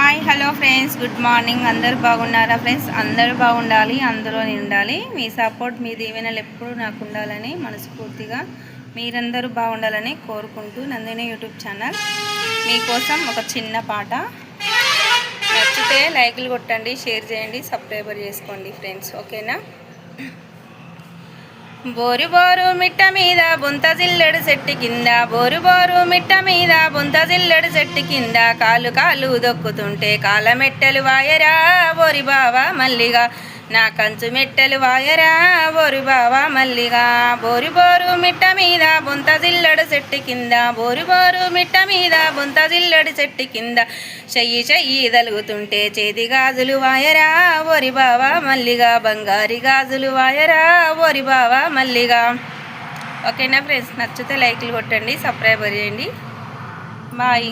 Hi hello friends, good morning. అందరూ బాగున్నారా friends? అందరూ బాగుండాలి, అందులో ఉండాలి. మీ సపోర్ట్, మీ దీవెనలు ఎప్పుడు నాకు ఉండాలని మనస్ఫూర్తిగా మీరందరూ బాగుండాలని కోరుకుంటూ నందిని యూట్యూబ్ ఛానల్ మీకోసం ఒక చిన్న పాట. నచ్చితే లైక్లు కొట్టండి, షేర్ చేయండి, సబ్స్క్రైబర్ చేసుకోండి ఫ్రెండ్స్, ఓకేనా? బోరు బోరు మిట్ట మీద బుంత జిల్లెడు చెట్టు కింద, బోరు బోరు మిట్ట మీద బుంత జిల్లెడు చెట్టు కింద, కాలు కాలు దొక్కుతుంటే కాల మెట్టెలు వాయరా బోరి బావా మల్లిగా, నా కంచు మెట్టెలు వాయరా బోరు బావా మల్లిగా. బోరు బోరు మిట్ట మీద బుంత జిల్లెడు చెట్టు కింద, బోరు బోరు మిట్ట మీద బుంత జిల్లెడు చెట్టు కింద, చెయ్యి చెయ్యి తలుగుతుంటే చేతి గాజులు వాయరా ఓరి బావా మల్లిగా, బంగారి గాజులు వాయరా ఓరి బావా మల్లిగా. ఓకేనా ఫ్రెండ్స్? నచ్చితే లైక్లు కొట్టండి, సబ్స్క్రైబ్ చేయండి. బాయ్.